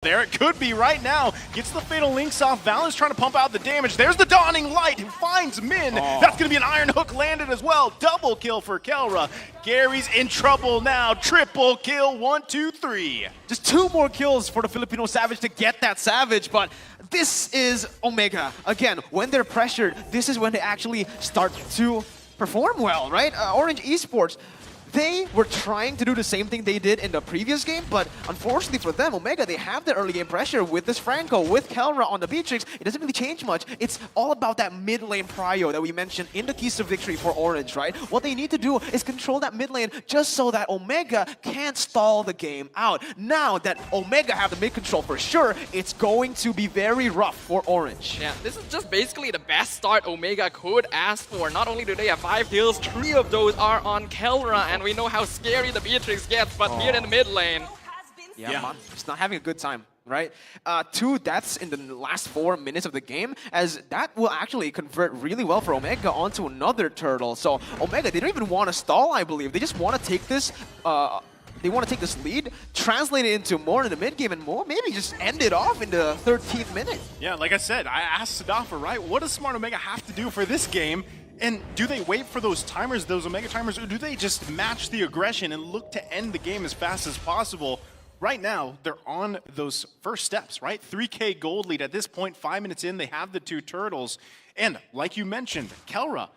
There it could be right now. Gets the Fatal Links off. Valen's trying to pump out the damage. There's the Dawning Light who finds Min. That's going to be an Iron Hook landed as well. Double kill for Kelra. Gary's in trouble now. Triple kill, 1, 2, 3. Just 2 more kills for the Filipino Savage to get that Savage, but this is Omega. Again, when they're pressured, this is when they actually start to perform well, right? Orange Esports, they were trying to do the same thing they did in the previous game, but unfortunately for them, Omega, they have the early game pressure with this Franco, with Kelra on the Beatrix. It doesn't really change much. It's all about that mid lane prio that we mentioned in the keys to victory for Orange, right? What they need to do is control that mid lane just so that Omega can't stall the game out. Now that Omega have the mid control for sure, it's going to be very rough for Orange. Yeah, this is just basically the best start Omega could ask for. Not only do they have 5 kills, 3 of those are on Kelra, and we know how scary the Beatrix gets, but here in the mid lane. Yeah, man, it's not having a good time, right? 2 deaths in the last 4 minutes of the game, as that will actually convert really well for Omega onto another turtle. So Omega, they don't even want to stall, I believe. They just want to take this they want to take this lead, translate it into more in the mid game, and more maybe just end it off in the 13th minute. Yeah, like I said, I asked Sadafa, right? What does Smart Omega have to do for this game? And do they wait for those timers, those Omega timers, or do they just match the aggression and look to end the game as fast as possible? Right now, they're on those first steps, right? 3K gold lead at this point, 5 minutes in, they have the 2 turtles. And like you mentioned, Kelra,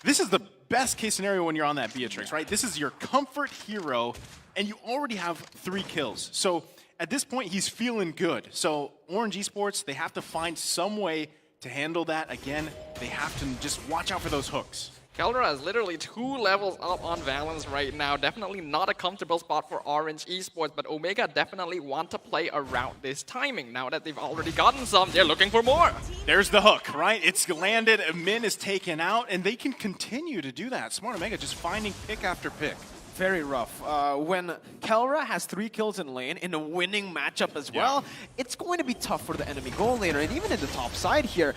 this is the best case scenario when you're on that Beatrix, right? This is your comfort hero, and you already have 3 kills. So at this point, he's feeling good. So Orange Esports, they have to find some way to handle that. Again, they have to just watch out for those hooks. Kelra is literally 2 levels up on Valence right now. Definitely not a comfortable spot for Orange Esports, but Omega definitely want to play around this timing. Now that they've already gotten some, they're looking for more. There's the hook, right? It's landed, Min is taken out, and they can continue to do that. Smart Omega just finding pick after pick. Very rough. When Kelra has 3 kills in lane in a winning matchup as well, it's going to be tough for the enemy goal laner. And even in the top side here,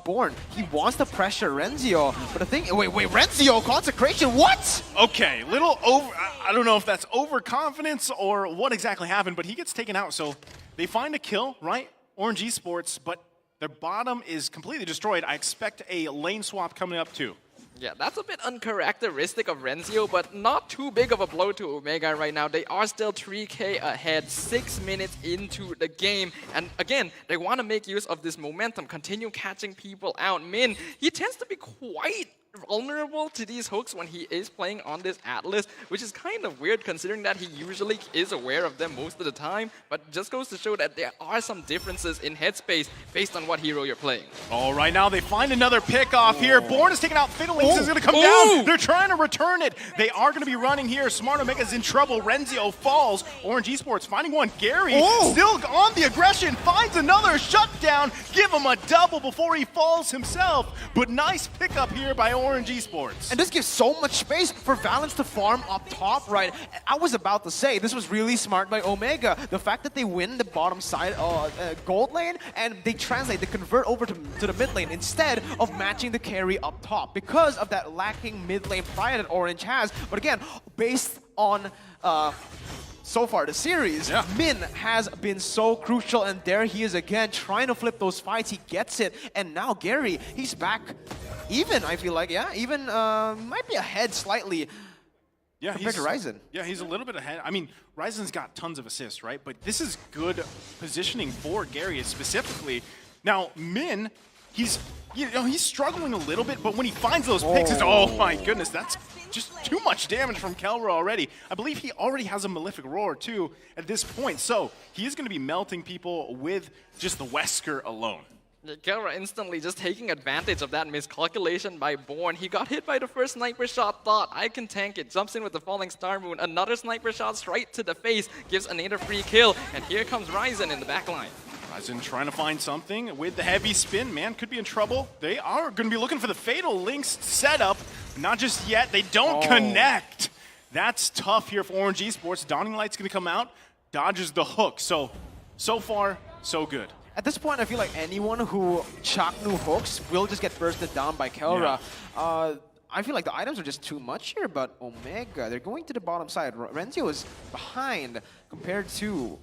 Born, he wants to pressure Renzio. But the thing, wait, Renzio, Consecration, what? Okay, little over, I don't know if that's overconfidence or what exactly happened, but he gets taken out. So they find a kill, right? Orange Esports, but their bottom is completely destroyed. I expect a lane swap coming up too. Yeah, that's a bit uncharacteristic of Renzio, but not too big of a blow to Omega right now. They are still 3K ahead, 6 minutes into the game. And again, they want to make use of this momentum, continue catching people out. Min, he tends to be quite vulnerable to these hooks when he is playing on this Atlas, which is kind of weird considering that he usually is aware of them most of the time, but just goes to show that there are some differences in headspace based on what hero you're playing. All right, now they find another pick off here. Born is taking out Fatal Links, is going to come down. They're trying to return it. They are going to be running here. Smart Omega's in trouble. Renzio falls. Orange Esports finding one. Gary still on the aggression, finds another shutdown. Give him a double before he falls himself. But nice pickup here by Orange Esports. And this gives so much space for Valence to farm up top, right? I was about to say, this was really smart by Omega. The fact that they win the bottom side gold lane, and they translate, they convert over to the mid lane instead of matching the carry up top because of that lacking mid lane pride that Orange has. But again, based on so far the series, Min has been so crucial, and there he is again trying to flip those fights. He gets it, and now Gary, he's back even, I feel like, even might be ahead slightly compared to Ryzen. Yeah, he's a little bit ahead. I mean, Ryzen's got tons of assists, right? But this is good positioning for Gary specifically. Now, Min, he's struggling a little bit, but when he finds those picks, it's, oh my goodness, that's just too much damage from Kelra already. I believe he already has a Malefic Roar too at this point, so he is going to be melting people with just the Wesker alone. Kelra instantly just taking advantage of that miscalculation by Born. He got hit by the first sniper shot, thought, I can tank it, jumps in with the falling star moon, another sniper shot straight to the face, gives another free kill, and here comes Ryzen in the backline. Ryzen trying to find something with the heavy spin. Man could be in trouble. They are going to be looking for the Fatal Links setup. Not just yet. They don't connect. That's tough here for Orange Esports. Dawning Light's going to come out, dodges the hook. So far, so good. At this point, I feel like anyone who Chaknu hooks will just get bursted down by Kelra. I feel like the items are just too much here, but Omega, they're going to the bottom side. Renzio is behind compared to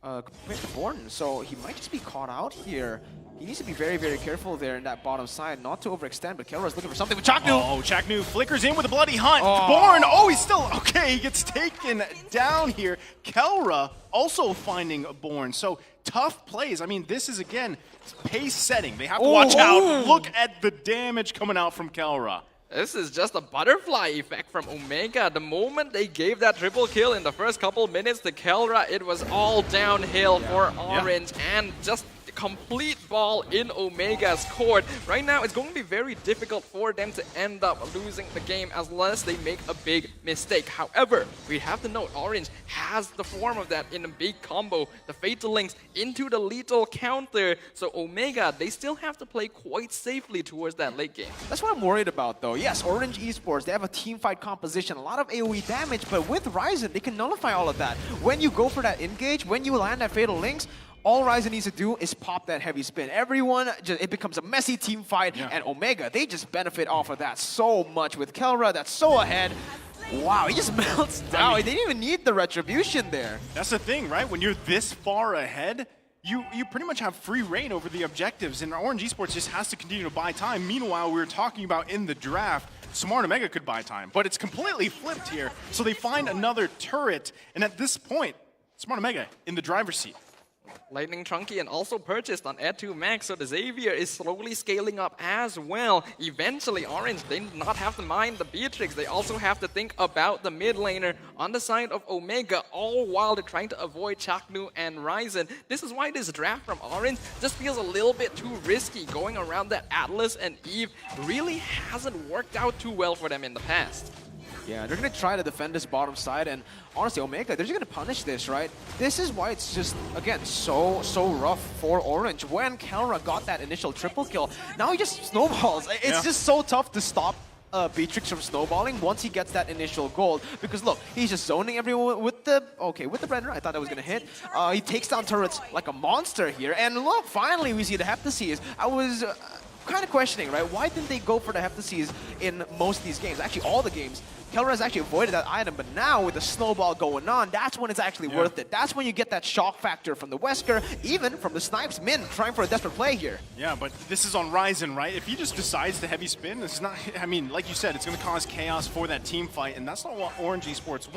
compared to Born, so he might just be caught out here. He needs to be very, very careful there in that bottom side, not to overextend, but Kelra's looking for something with Chaknu! Oh, Chaknu flickers in with a bloody hunt. Oh. Born, oh, he's still, okay, he gets taken down here. Kelra also finding Born, so tough plays. I mean, this is, again, pace setting. They have to watch out. Look at the damage coming out from Kelra. This is just a butterfly effect from Omega. The moment they gave that triple kill in the first couple minutes to Kelra, it was all downhill for Orange and just complete ball in Omega's court. Right now, it's going to be very difficult for them to end up losing the game unless they make a big mistake. However, we have to note Orange has the form of that in a big combo. The Fatal Links into the lethal counter. So Omega, they still have to play quite safely towards that late game. That's what I'm worried about, though. Yes, Orange Esports, they have a team fight composition, a lot of AoE damage, but with Ryzen, they can nullify all of that. When you go for that engage, when you land that Fatal Links, all Ryzen needs to do is pop that heavy spin. Everyone, it becomes a messy team fight, and Omega, they just benefit off of that so much with Kelra. That's so ahead. Wow, he just melts down. They didn't even need the retribution there. That's the thing, right? When you're this far ahead, you pretty much have free reign over the objectives, and Orange Esports just has to continue to buy time. Meanwhile, we were talking about in the draft, Smart Omega could buy time, but it's completely flipped here. So they find another turret, and at this point, Smart Omega in the driver's seat. Lightning Trunky and also purchased on Ed 2 Max, so the Xavier is slowly scaling up as well. Eventually, Orange, they not have to mind the Beatrix, they also have to think about the mid laner on the side of Omega, all while they're trying to avoid Chaknu and Ryzen. This is why this draft from Orange just feels a little bit too risky. Going around that Atlas and Eve really hasn't worked out too well for them in the past. Yeah, they're going to try to defend this bottom side, and honestly, Omega, they're just going to punish this, right? This is why it's just, again, so rough for Orange. When Kelra got that initial triple kill, now he just snowballs. It's just so tough to stop Beatrix from snowballing once he gets that initial gold. Because look, he's just zoning everyone with the, with the Brenner. I thought that was going to hit. He takes down turrets like a monster here, and look, finally we see the Heptaseas. I was kind of questioning, right? Why didn't they go for the Heptaseas in most of these games? Actually, all the games. Kelra has actually avoided that item, but now with the snowball going on, that's when it's actually worth it. That's when you get that shock factor from the Wesker, even from the Snipes Min, trying for a desperate play here. Yeah, but this is on Ryzen, right? If he just decides to heavy spin, it's not, I mean, like you said, it's going to cause chaos for that team fight, and that's not what Orange Esports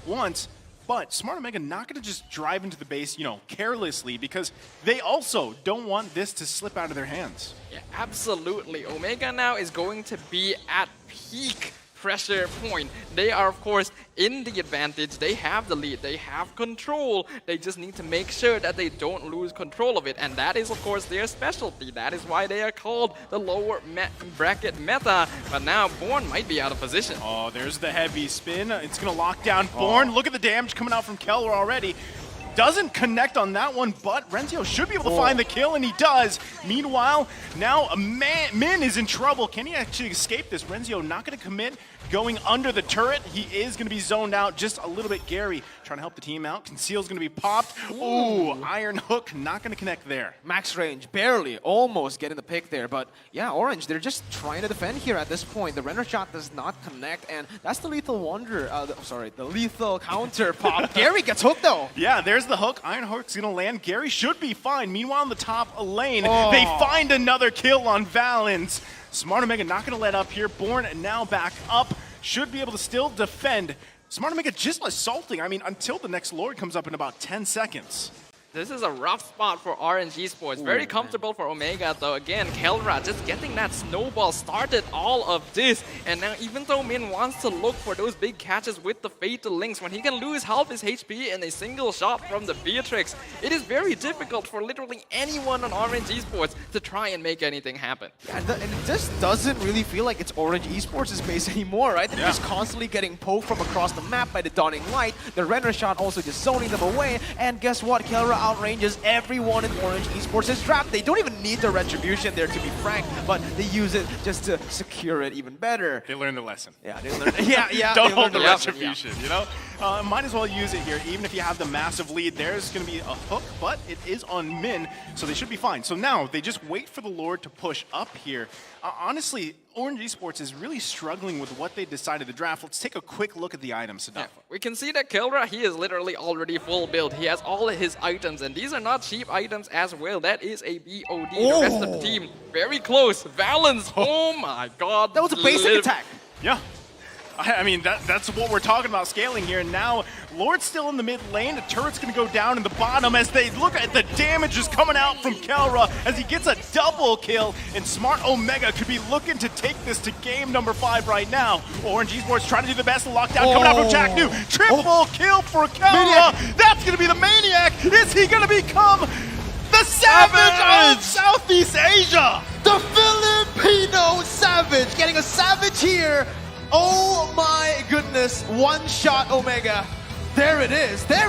wants. But Smart Omega not going to just drive into the base, you know, carelessly, because they also don't want this to slip out of their hands. Yeah, absolutely. Omega now is going to be at peak pressure point. They are, of course, in the advantage. They have the lead. They have control. They just need to make sure that they don't lose control of it. And that is, of course, their specialty. That is why they are called the lower bracket meta. But now Born might be out of position. Oh, there's the heavy spin. It's going to lock down Born. Look at the damage coming out from Kelra already. Doesn't connect on that one, but Renzio should be able to find the kill, and he does. Meanwhile, now Min is in trouble. Can he actually escape this? Renzio not going to commit, going under the turret. He is going to be zoned out just a little bit. Gary trying to help the team out. Conceal's going to be popped. Ooh, Iron Hook not going to connect there. Max range, barely, almost getting the pick there. But yeah, Orange, they're just trying to defend here at this point. The render shot does not connect, and that's the lethal wonder. The lethal counter pop. Gary gets hooked though. Yeah, there's the hook. Iron Hook's going to land. Gary should be fine. Meanwhile, in the top lane, they find another kill on Valens. Smart Omega not going to let up here. Born now back up. Should be able to still defend. Smart Omega just assaulting. I mean, until the next Lord comes up in about 10 seconds. This is a rough spot for Orange Esports. Very comfortable for Omega, though. Again, Kelra just getting that snowball started all of this. And now, even though Min wants to look for those big catches with the Fatal Links, when he can lose half his HP in a single shot from the Beatrix, it is very difficult for literally anyone on Orange Esports to try and make anything happen. Yeah, and it just doesn't really feel like it's Orange Esports' base anymore, right? They're just constantly getting poked from across the map by the Dawning Light. The render shot also just zoning them away. And guess what? Kelra outranges everyone in Orange Esports' draft. They don't even need the retribution there, to be frank, but they use it just to secure it even better. They learned the lesson. Yeah, they learned. Yeah. Don't hold the retribution, you know? Might as well use it here. Even if you have the massive lead, there's going to be a hook, but it is on Min, so they should be fine. So now they just wait for the Lord to push up here. Honestly, Orange Esports is really struggling with what they decided to draft. Let's take a quick look at the items, Sadafa. Yeah, we can see that Kelra, he is literally already full build. He has all of his items, and these are not cheap items as well. That is a BOD. The rest of the team, very close. Valence, oh my god. That was a basic attack. Yeah. I mean, that's what we're talking about scaling here. Now, Lord's still in the mid lane. The turret's going to go down in the bottom as they look at the damage just coming out from Kelra as he gets a double kill. And Smart Omega could be looking to take this to game number 5 right now. Orange Esports trying to do the best. The lockdown coming out from Jack New. Triple kill for Kelra. That's going to be the Maniac. Is he going to become the Savage of Southeast Asia? The Filipino Savage, getting a Savage here. Oh my goodness, one shot Omega. There it is. There